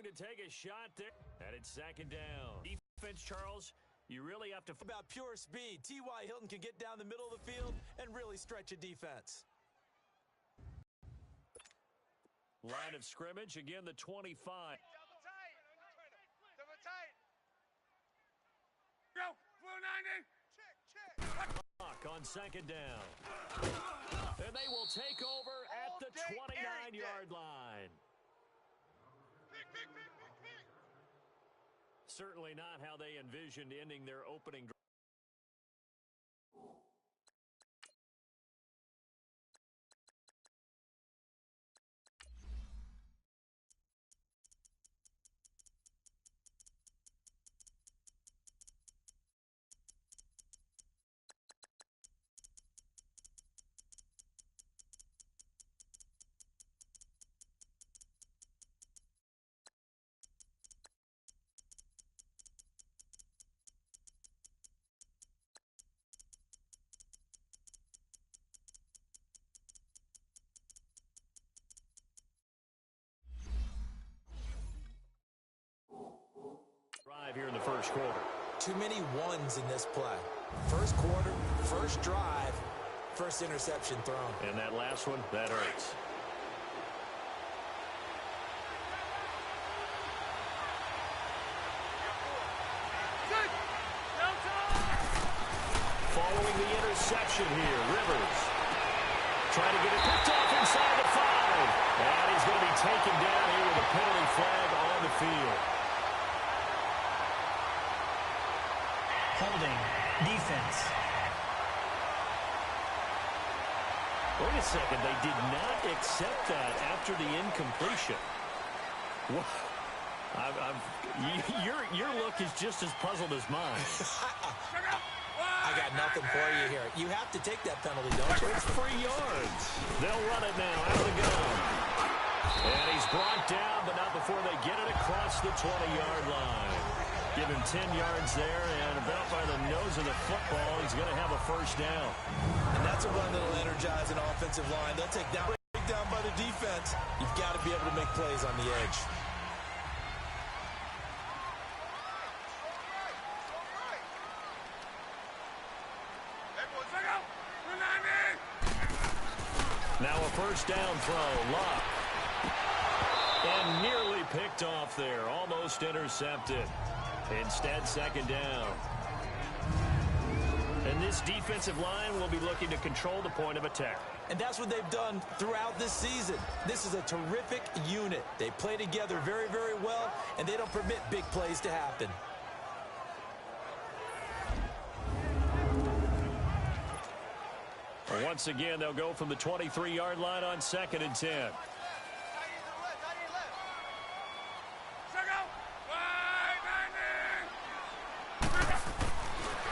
long to take a shot there. And it's second down. Defense, Charles, you really have to... About pure speed. T.Y. Hilton can get down the middle of the field and really stretch a defense. Line of scrimmage, again, the 25. Double tight. Double tight. Go. Blue 90. Check. Clock on second down. And they will take over at the 29-yard line. Pick. Certainly not how they envisioned ending their opening drive. Here in the first quarter. Too many ones in this play. First quarter, first drive, first interception thrown. And that last one, that hurts. Following the interception here, Rivers trying to get it picked off inside the 5. And he's going to be taken down here with a penalty flag on the field. Holding. Defense. Wait a second. They did not accept that after the incompletion. Your look is just as puzzled as mine. I got nothing for you here. You have to take that penalty, don't you? It's 3 yards. They'll run it now out of the gun. And he's brought down, but not before they get it across the 20-yard line. Give him 10 yards there, and about by the nose of the football, he's going to have a first down. And that's a run that'll energize an offensive line. They'll take down, break down by the defense. You've got to be able to make plays on the edge. Now a first down throw, Luck. And nearly picked off there, almost intercepted. Instead, second down. And this defensive line will be looking to control the point of attack. And that's what they've done throughout this season. This is a terrific unit. They play together very, very well, and they don't permit big plays to happen. Once again, they'll go from the 23-yard line on second and 10.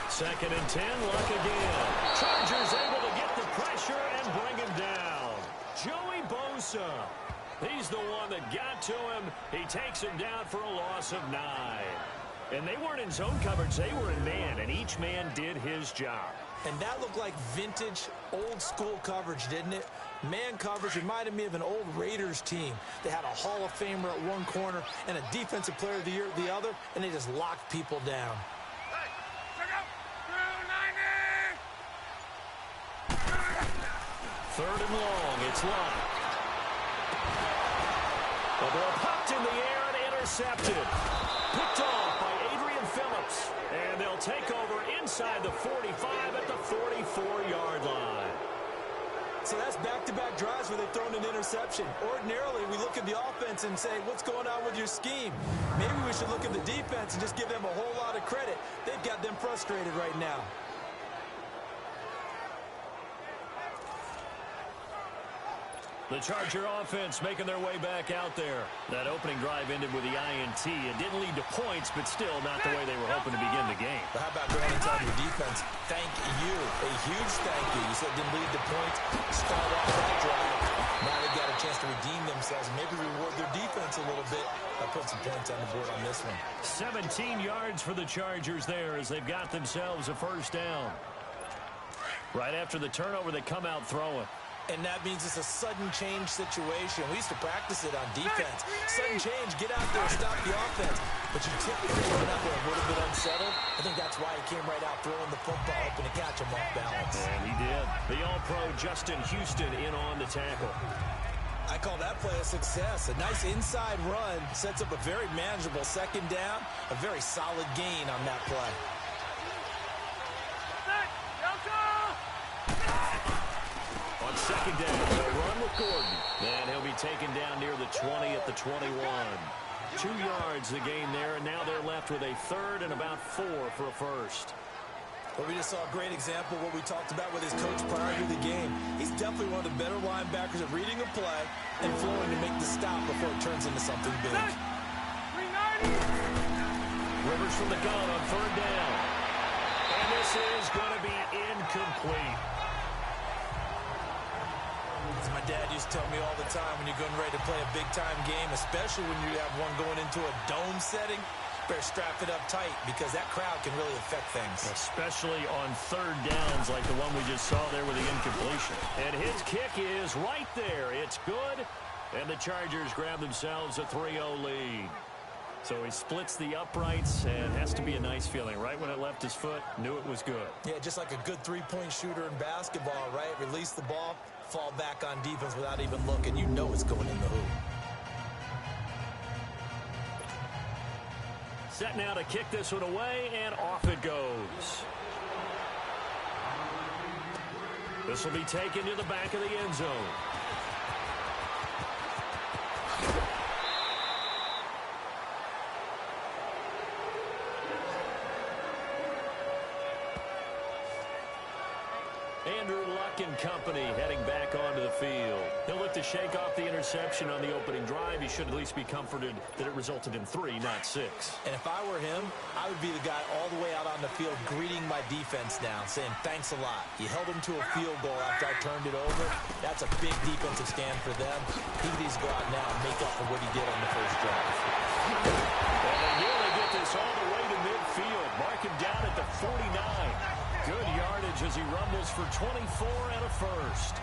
Second and 10, Luck again. Chargers able to get the pressure and bring him down. Joey Bosa. He's the one that got to him. He takes him down for a loss of 9. And they weren't in zone coverage. They were in man, and each man did his job. And that looked like vintage, old-school coverage, didn't it? Man coverage reminded me of an old Raiders team. They had a Hall of Famer at one corner and a Defensive Player of the Year at the other, and they just locked people down. Third and long, it's Luck. The ball popped in the air and intercepted. Picked off by Adrian Phillips. And they'll take over inside the 45 at the 44-yard line. So that's back-to-back drives where they've thrown an interception. Ordinarily, we look at the offense and say, what's going on with your scheme? Maybe we should look at the defense and just give them a whole lot of credit. They've got them frustrated right now. The Charger offense making their way back out there. That opening drive ended with the INT. It didn't lead to points, but still not the way they were hoping to begin the game. But how about going and telling your defense, thank you, a huge thank you. You said it didn't lead to points, start off that drive. Now they got a chance to redeem themselves and maybe reward their defense a little bit by putting some points on the board on this one. 17 yards for the Chargers there as they've got themselves a first down. Right after the turnover, they come out throwing. And that means it's a sudden change situation. We used to practice it on defense. Sudden change, get out there, stop the offense. But you typically run out there a little bit unsettled. I think that's why he came right out throwing the football, hoping to catch him off balance. And he did. The All-Pro Justin Houston in on the tackle. I call that play a success. A nice inside run sets up a very manageable second down. A very solid gain on that play. On second down, they'll run with Gordon. And he'll be taken down near the 20 at the 21. 2 yards the gain there, and now they're left with a third and about 4 for a first. Well, we just saw a great example of what we talked about with his coach prior to the game. He's definitely one of the better linebackers at reading a play and flowing to make the stop before it turns into something big. Rivers from the gun on third down. And this is going to be incomplete. As my dad used to tell me all the time, when you're getting ready to play a big-time game, especially when you have one going into a dome setting, better strap it up tight because that crowd can really affect things. Especially on third downs like the one we just saw there with the incompletion. And his kick is right there. It's good. And the Chargers grab themselves a 3-0 lead. So he splits the uprights, and has to be a nice feeling. Right when it left his foot, knew it was good. Yeah, just like a good three-point shooter in basketball, right? Release the ball, fall back on defense without even looking. You know it's going in the hoop. Set now to kick this one away, and off it goes. This will be taken to the back of the end zone. Andrew Luck and company heading back onto the field. He'll look to shake off the interception on the opening drive. He should at least be comforted that it resulted in 3, not 6. And if I were him, I would be the guy all the way out on the field greeting my defense down, saying thanks a lot. You held him to a field goal after I turned it over. That's a big defensive stand for them. He needs to go out now and make up for what he did on the first drive. And they nearly get this all the way to midfield. Mark him down at the 49. Good yardage as he rumbles for 24 and a first.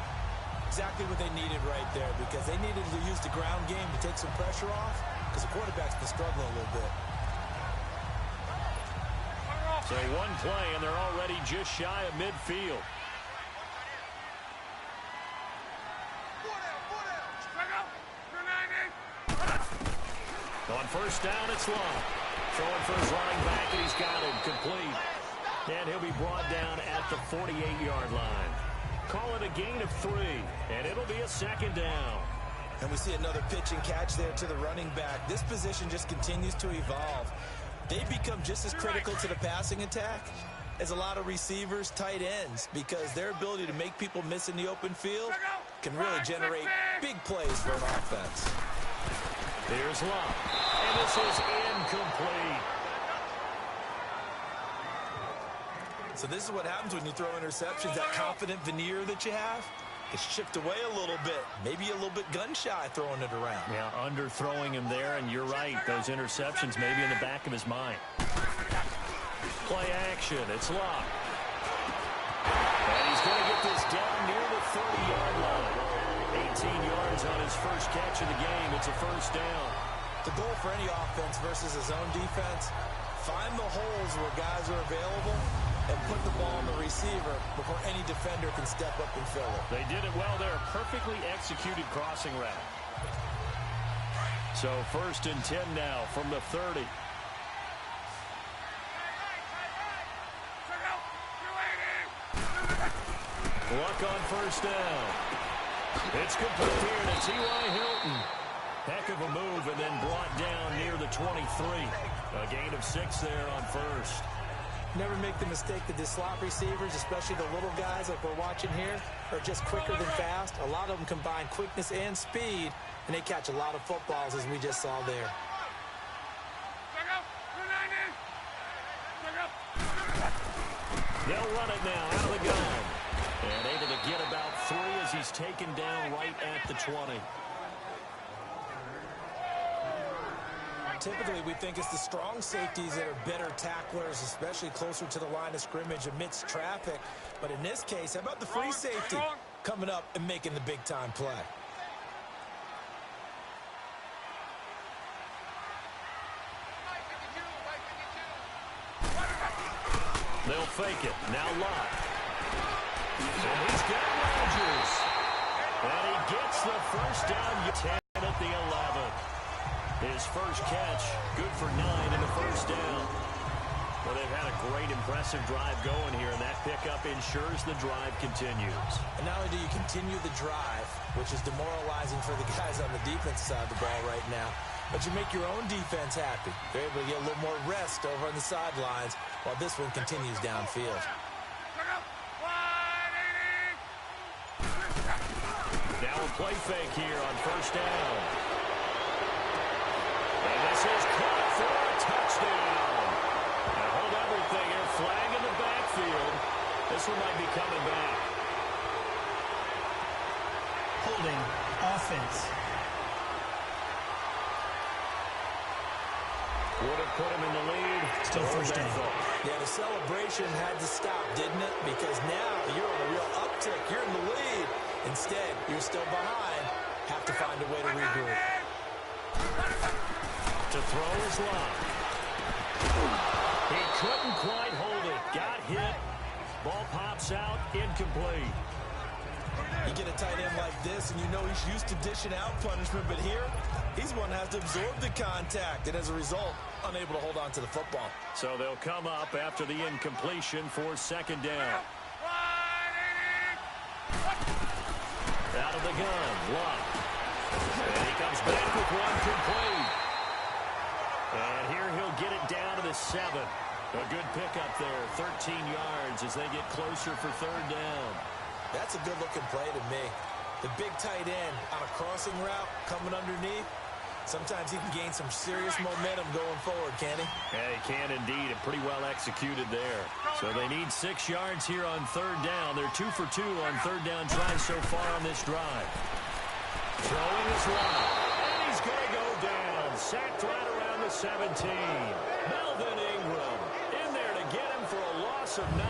Exactly what they needed right there, because they needed to use the ground game to take some pressure off, because the quarterback's been struggling a little bit. So one play, and they're already just shy of midfield. On first down, it's Long. Throwing for his running back, and he's got him complete. And he'll be brought down at the 48-yard line. Call it a gain of 3, and it'll be a second down. And we see another pitch and catch there to the running back. This position just continues to evolve. They become just as critical to the passing attack as a lot of receivers, tight ends, because their ability to make people miss in the open field can really generate big plays for an offense. Here's Long, and this is incomplete. So this is what happens when you throw interceptions. That confident veneer that you have gets chipped away a little bit. Maybe a little bit gun-shy throwing it around. Yeah, underthrowing him there, and you're right. Those interceptions may be in the back of his mind. Play action. It's Long. And he's going to get this down near the 30-yard line. 18 yards on his first catch of the game. It's a first down. The goal for any offense versus a zone defense, find the holes where guys are available and put the ball on the receiver before any defender can step up and fill it. They did it well there. Perfectly executed crossing route. So 1st and 10 now from the 30. Luck on first down. It's complete here to T.Y. Hilton. Heck of a move, and then brought down near the 23. A gain of 6 there on first. Never make the mistake that the slot receivers, especially the little guys like we're watching here, are just quicker than fast. A lot of them combine quickness and speed, and they catch a lot of footballs, as we just saw there. They'll run it now out of the gun. And able to get about 3 as he's taken down right at the 20. Typically, we think it's the strong safeties that are better tacklers, especially closer to the line of scrimmage amidst traffic. But in this case, how about the free safety? coming up and making the big-time play. They'll fake it. Now Lott. And he's got Rodgers. And he gets the first down. 10 at the 11. His first catch, good for 9 in the first down. Well, they've had a great, impressive drive going here, and that pickup ensures the drive continues. And not only do you continue the drive, which is demoralizing for the guys on the defense side of the ball right now, but you make your own defense happy. They're able to get a little more rest over on the sidelines while this one continues downfield. Now a play fake here on first down. And this is caught for a touchdown. Now hold everything here. Flag in the backfield. This one might be coming back. Holding offense. Would have put him in the lead. Still first down. Yeah, the celebration had to stop, didn't it? Because now you're on a real uptick. You're in the lead. Instead, you're still behind. Have to find a way to regroup. To throw his line. He couldn't quite hold it. Got hit. Ball pops out. Incomplete. You get a tight end like this, and you know he's used to dishing out punishment, but here, he's one that has to absorb the contact, and as a result, unable to hold on to the football. So they'll come up after the incompletion for second down. Out of the gun, Lott. And he comes back with one complete. And here he'll get it down to the 7. A good pickup there, 13 yards as they get closer for third down. That's a good-looking play to me. The big tight end on a crossing route coming underneath. Sometimes he can gain some serious momentum going forward, can he? Yeah, he can indeed, and pretty well executed there. So they need 6 yards here on third down. They're 2 for 2 on third down tries so far on this drive. Throwing his line, and he's going to go down. Sacked right around the 17. Melvin Ingram in there to get him for a loss of 9,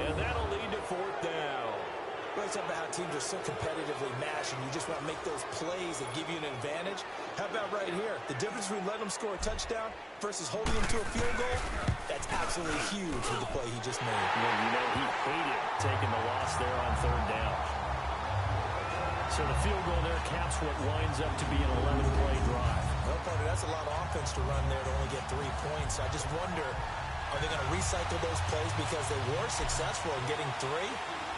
and that'll lead to fourth down. Well, it's about how teams are so competitively matched, and you just want to make those plays that give you an advantage. How about right here? The difference between letting them score a touchdown versus holding them to a field goal, that's absolutely huge with the play he just made. Well, you know, he hated taking the loss there on third down. So the field goal there caps what winds up to be an 11-play drive. Well, partner, that's a lot of offense to run there to only get 3 points. I just wonder, are they going to recycle those plays because they were successful in getting 3?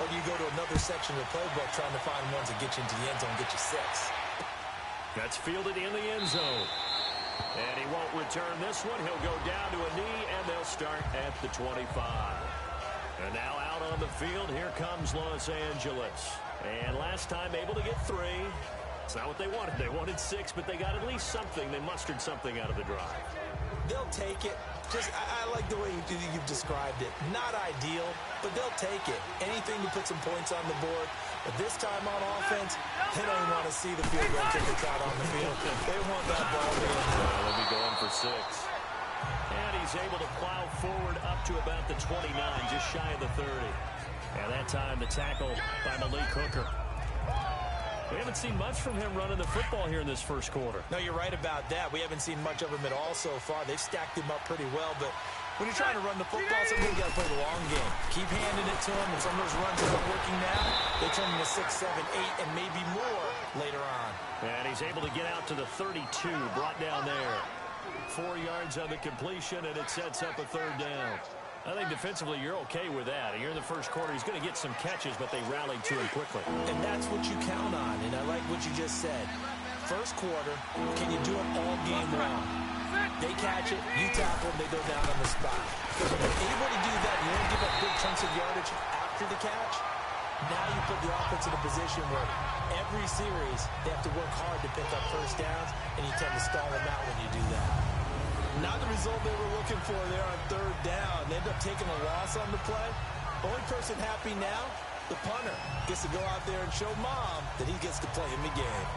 Or do you go to another section of the playbook trying to find ones that get you into the end zone and get you 6? That's fielded in the end zone. And he won't return this one. He'll go down to a knee, and they'll start at the 25. And now out on the field, here comes Los Angeles. And last time able to get 3. It's not what they wanted. They wanted 6, but they got at least something. They mustered something out of the drive. They'll take it. I like the way you've described it. Not ideal, but they'll take it. Anything to put some points on the board. But this time on offense, they don't even want to see the field goal kicker out on the field. They want that ball in the end zone. They'll be going for 6. And he's able to plow forward up to about the 29, just shy of the 30. And that time the tackle by Malik Hooker. We haven't seen much from him running the football here in this first quarter. No, you're right about that. We haven't seen much of him at all so far. They've stacked him up pretty well, but when you're trying to run the football, sometimes you got to play the long game. Keep handing it to him, and some of those runs are not working now. They turn into 6, 7, 8, and maybe more later on. And he's able to get out to the 32, brought down there. 4 yards on the completion, and it sets up a third down. I think defensively you're okay with that. Here in the first quarter, he's going to get some catches, but they rallied to him quickly. And that's what you count on, and I like what you just said. First quarter, can you do it all game long? They catch it, you tackle them, they go down on the spot. Because when you're able to do that, you don't give up big chunks of yardage after the catch. Now you put the offense in a position where every series they have to work hard to pick up first downs, and you tend to stall them out when you do that. Not the result they were looking for there on third down. They end up taking a loss on the play. Only person happy now, the punter, gets to go out there and show Mom that he gets to play in the game.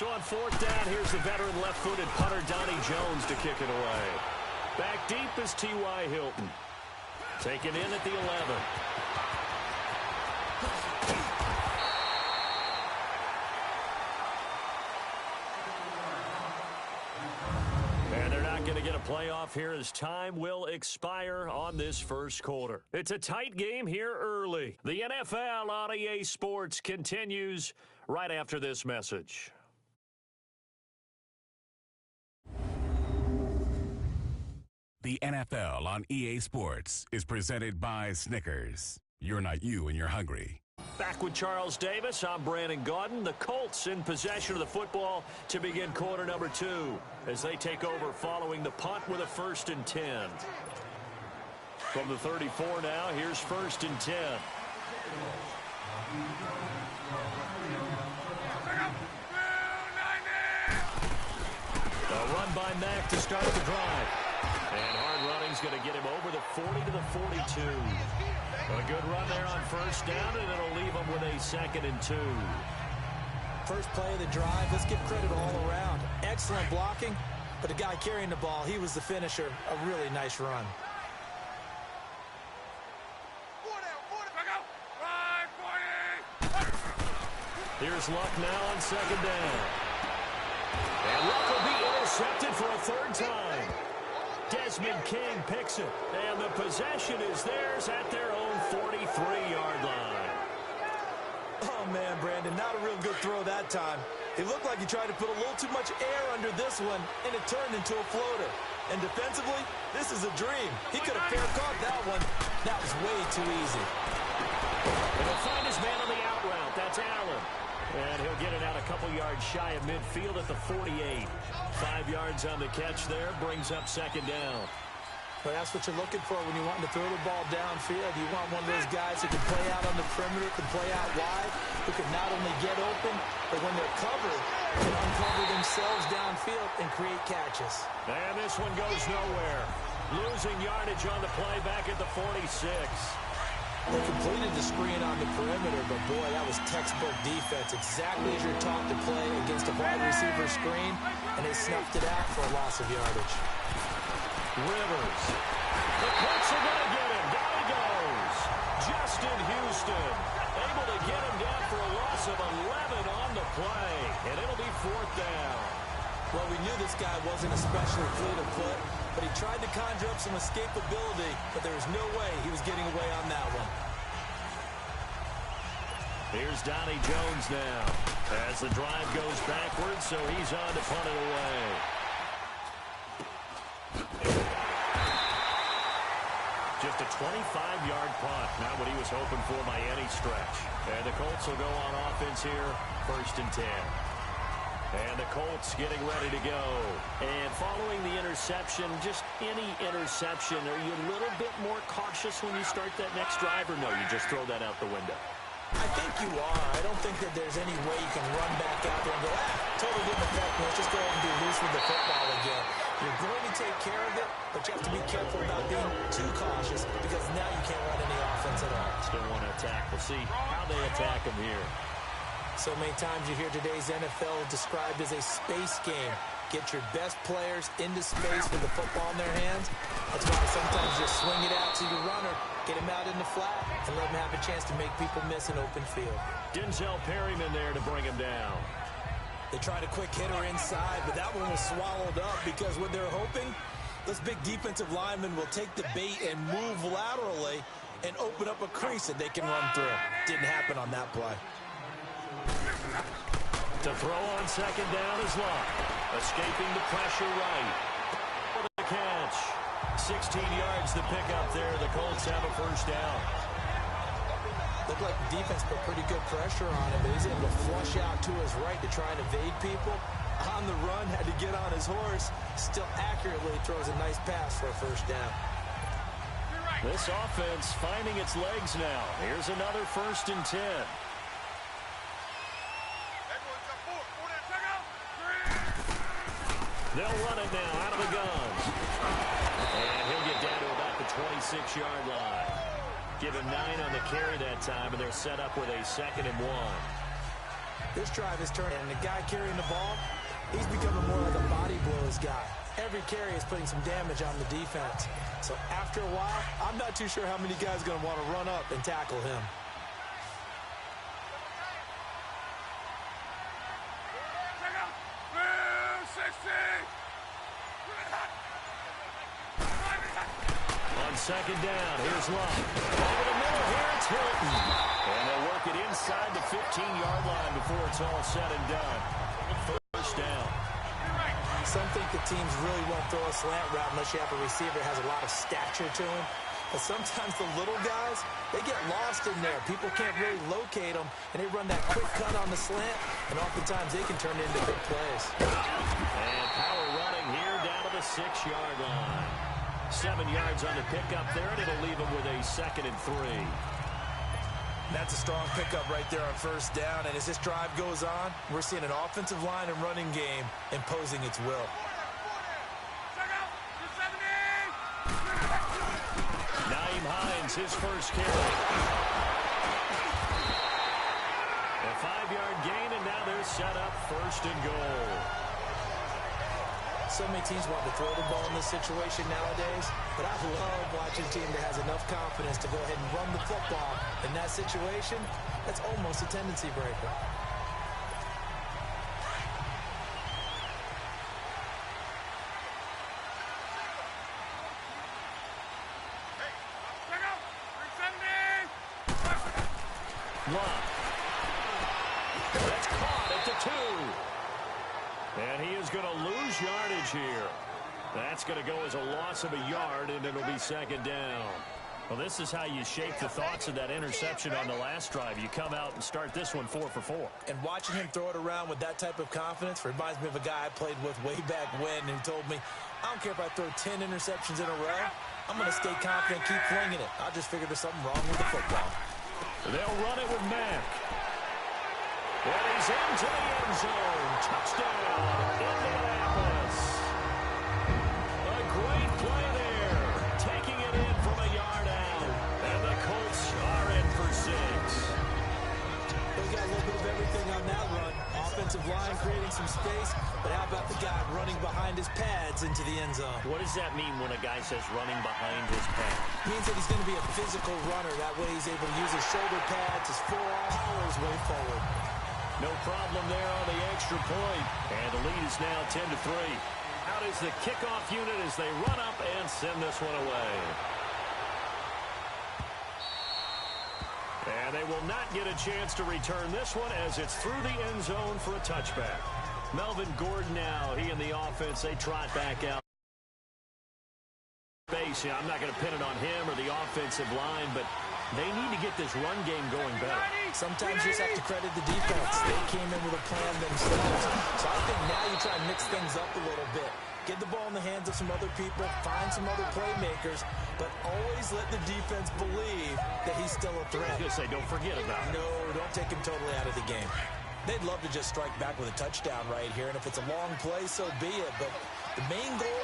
So on fourth down, here's the veteran left-footed punter Donnie Jones to kick it away. Back deep is T.Y. Hilton. Taken in at the 11. And they're not going to get a playoff here as time will expire on this first quarter. It's a tight game here early. The NFL on EA Sports continues right after this message. The NFL on EA Sports is presented by Snickers. You're not you when you're hungry. Back with Charles Davis, I'm Brandon Gaudin. The Colts in possession of the football to begin quarter number 2 as they take over following the punt with a 1st and 10. From the 34 now, here's 1st and 10. A run by Mack to start the drive. And hard running's going to get him over the 40 to the 42. A good run there on 1st down, and it'll leave him with a 2nd and 2. First play of the drive, let's give credit all around. Excellent blocking, but the guy carrying the ball, he was the finisher. A really nice run. Here's Luck now on 2nd down. And Luck will be intercepted for a 3rd time. Desmond King picks it, and the possession is theirs at their own 43-yard line. Oh, man, Brandon, not a real good throw that time. It looked like he tried to put a little too much air under this one, and it turned into a floater. And defensively, this is a dream. He could have fair caught that one. That was way too easy. And he'll find his man on the out route. That's Allen. And he'll get it out a couple yards shy of midfield at the 48. 5 yards on the catch there, brings up 2nd down. Well, that's what you're looking for when you want to throw the ball downfield. You want one of those guys who can play out on the perimeter, can play out wide, who can not only get open, but when they're covered, can uncover themselves downfield and create catches. And this one goes nowhere. Losing yardage on the play back at the 46. They completed the screen on the perimeter, but boy, that was textbook defense. Exactly as you're taught to play against a wide receiver screen, and they snuffed it out for a loss of yardage. Rivers. The Colts are going to get him. Down he goes. Justin Houston able to get him down for a loss of 11 on the play, and it'll be 4th down. Well, we knew this guy wasn't especially fleet of foot, but he tried to conjure up some escapability, but there was no way he was getting away on that one. Here's Donnie Jones now as the drive goes backwards, so he's on to punt it away. Just a 25-yard punt, not what he was hoping for by any stretch. And the Colts will go on offense here, 1st and 10. And the Colts getting ready to go. And following the interception, just any interception, are you a little bit more cautious when you start that next drive, or no, you just throw that out the window? I think you are. I don't think that there's any way you can run back out there and go, totally didn't affect me. Let's just go ahead and be loose with the football again. You're going to take care of it, but you have to be careful about being too cautious because now you can't run any offense at all. Still want to attack. We'll see how they attack him here. So many times you hear today's NFL described as a space game. Get your best players into space with the football in their hands. That's why sometimes you swing it out to your runner, get him out in the flat, and let him have a chance to make people miss an open field. Denzel Perryman there to bring him down. They tried a quick hitter inside, but that one was swallowed up because what they're hoping, this big defensive lineman will take the bait and move laterally and open up a crease that they can run through. Didn't happen on that play. To throw on 2nd down is Luck. Escaping the pressure right. For the catch. 16 yards the pickup there. The Colts have a 1st down. Looked like the defense put pretty good pressure on him, but he's able to flush out to his right to try and evade people. On the run, had to get on his horse. Still accurately throws a nice pass for a 1st down. This offense finding its legs now. Here's another 1st and 10. They'll run it now out of the guns. And he'll get down to about the 26-yard line. Give him 9 on the carry that time, and they're set up with a 2nd and 1. This drive is turning, and the guy carrying the ball, he's becoming more like a body blows guy. Every carry is putting some damage on the defense. So after a while, I'm not too sure how many guys are going to want to run up and tackle him. On second down, here's Love. Over the middle here, it's Hilton. And they'll work it inside the 15-yard line before it's all said and done. First down. Some think the teams really won't throw a slant route unless you have a receiver that has a lot of stature to him. But sometimes the little guys, they get lost in there. People can't really locate them, and they run that quick cut on the slant, and oftentimes they can turn it into big plays. And power running here down to the 6-yard line. 7 yards on the pickup there, and it'll leave them with a 2nd and 3. That's a strong pickup right there on first down, and as this drive goes on, we're seeing an offensive line and running game imposing its will. Naeem Hines, his first carry. A 5-yard gain, and now they're set up 1st and goal. So many teams want to throw the ball in this situation nowadays, but I love watching a team that has enough confidence to go ahead and run the football. In that situation, that's almost a tendency breaker. Love. That's caught at the 2. And he is going to lose yardage here. That's going to go as a loss of a yard, and it'll be 2nd down. Well, this is how you shape the thoughts of that interception on the last drive. You come out and start this one 4 for 4. And watching him throw it around with that type of confidence reminds me of a guy I played with way back when who told me, I don't care if I throw 10 interceptions in a row. I'm going to stay confident, keep flinging it. I just figured there's something wrong with the football. They'll run it with Mack. And he's into the end zone. Touchdown, Indianapolis. A great play there. Taking it in from a yard out. And the Colts are in for 6. They got a little bit of everything on that run. Offensive line creating some space, but how about the guy running behind his pads into the end zone? What does that mean when a guy says running behind his pad? It means that he's going to be a physical runner. That way he's able to use his shoulder pads, his forearm, power his way forward. No problem there on the extra point. And the lead is now 10-3. Out is the kickoff unit as they run up and send this one away. And they will not get a chance to return this one as it's through the end zone for a touchback. Melvin Gordon now, he and the offense, they trot back out. Base, I'm not going to pin it on him or the offensive line, but they need to get this run game going better. Sometimes you just have to credit the defense. They came in with a plan themselves. So I think now you try and mix things up a little bit. Get the ball in the hands of some other people, find some other playmakers, but always let the defense believe that he's still a threat. I was going to say, don't forget about it. No, don't take him totally out of the game. They'd love to just strike back with a touchdown right here, and if it's a long play, so be it. But the main goal,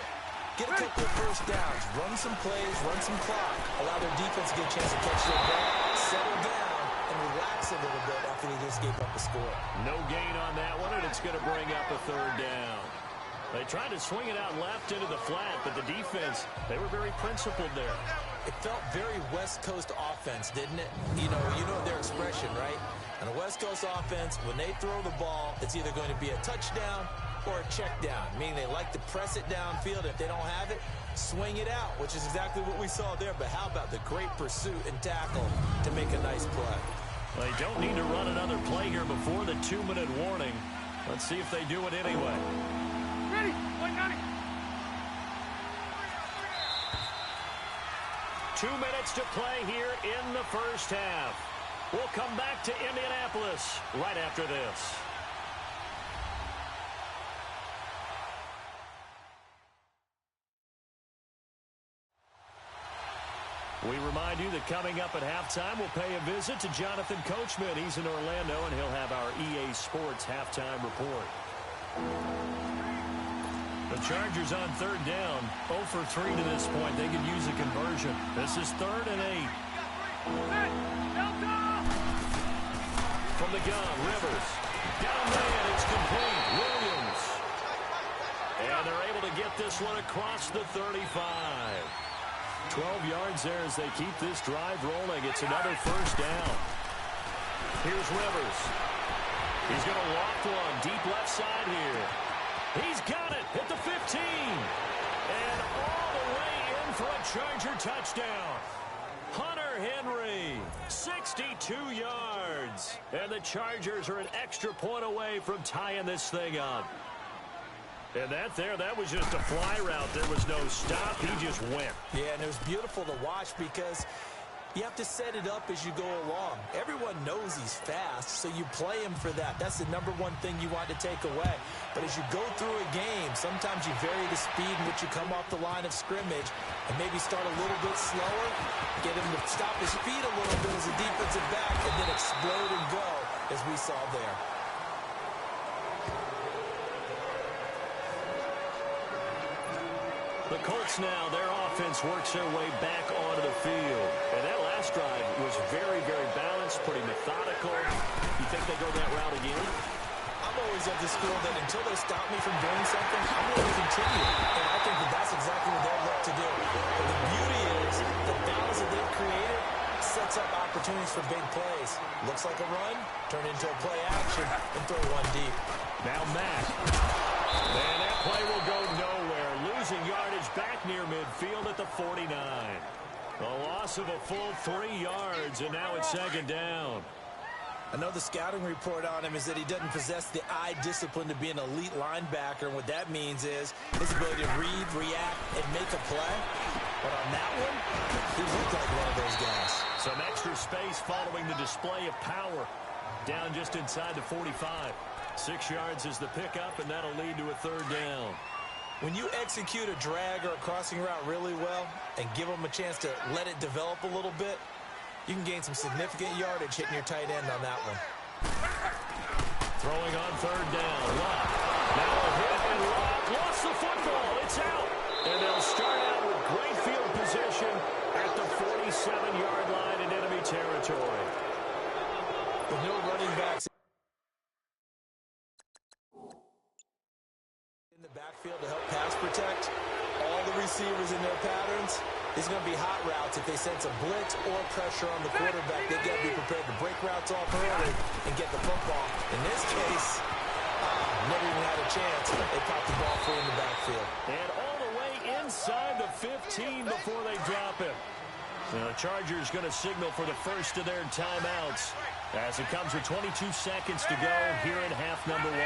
get a couple of first downs, run some plays, run some clock, allow their defense to get a chance to catch their ball, settle down, and relax a little bit after they just gave up a score. No gain on that one, and it's going to bring up a 3rd down. They tried to swing it out left into the flat, but the defense, they were very principled there. It felt very West Coast offense, didn't it? You know their expression, right? On a West Coast offense, when they throw the ball, it's either going to be a touchdown or a check down, meaning they like to press it downfield. If they don't have it, swing it out, which is exactly what we saw there. But how about the great pursuit and tackle to make a nice play? They don't need to run another play here before the 2-minute warning. Let's see if they do it anyway. Ready, 190. 2 minutes to play here in the first half. We'll come back to Indianapolis right after this. We remind you that coming up at halftime, we'll pay a visit to Jonathan Coachman. He's in Orlando, and he'll have our EA Sports halftime report. The Chargers on 3rd down, 0 for 3 to this point. They could use a conversion. This is 3rd and 8. From the gun, Rivers. Downman, it's complete. Williams. And they're able to get this one across the 35. 12 yards there as they keep this drive rolling. It's another first down. Here's Rivers. He's going to loft one deep left side here. He's got it at the 15. And all the way in for a Charger touchdown. Hunter Henry, 62 yards. And the Chargers are an extra point away from tying this thing up. And that was just a fly route. There was no stop. He just went. Yeah, and it was beautiful to watch because you have to set it up as you go along. Everyone knows he's fast, so you play him for that. That's the number one thing you want to take away. But as you go through a game, sometimes you vary the speed in which you come off the line of scrimmage and maybe start a little bit slower, get him to stop his feet a little bit as a defensive back, and then explode and go, as we saw there. The Colts now, their offense works their way back onto the field. And that last drive was very, very balanced, pretty methodical. You think they go that route again? I'm always of the school that until they stop me from doing something, I'm going to continue. And I think that that's exactly what they'll look to do. And the beauty is the balance that they've created sets up opportunities for big plays. Looks like a run, turn into a play action, and throw one deep. Now Mack. And that play will go nowhere. Losing yardage back near midfield at the 49. A loss of a full 3 yards, and now it's second down. I know the scouting report on him is that he doesn't possess the eye discipline to be an elite linebacker. And what that means is his ability to read, react, and make a play. But on that one, he looked like one of those guys. Some extra space following the display of power. Down just inside the 45. 6 yards is the pickup, and that'll lead to a third down. When you execute a drag or a crossing route really well and give them a chance to let it develop a little bit, you can gain some significant yardage hitting your tight end on that one. Throwing on third down. Lott. Now a hit, and Lott lost the football. It's out. And they'll start out with great field position at the 47-yard line in enemy territory. With no running backs in the backfield to help pass protect, all the receivers in their patterns, these are going to be hot routes. If they sense a blitz or pressure on the quarterback, they've got to be prepared to break routes off early and get the football. In this case, never even had a chance. They popped the ball free in the backfield. And all the way inside the 15 before they drop him. Now the Chargers going to signal for the first of their timeouts as it comes with 22 seconds to go here in half number 1.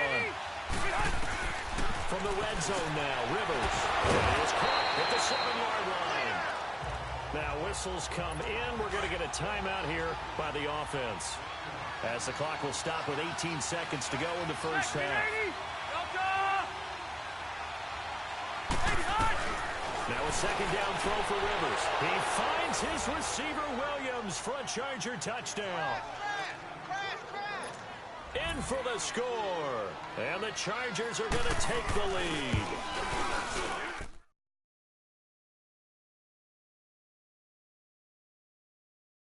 From the red zone now, Rivers. And it's caught at the 7-yard line. Now whistles come in. We're going to get a timeout here by the offense. As the clock will stop with 18 seconds to go in the first half. Now a second down throw for Rivers. He finds his receiver Williams for a Charger touchdown. In for the score. And the Chargers are going to take the lead.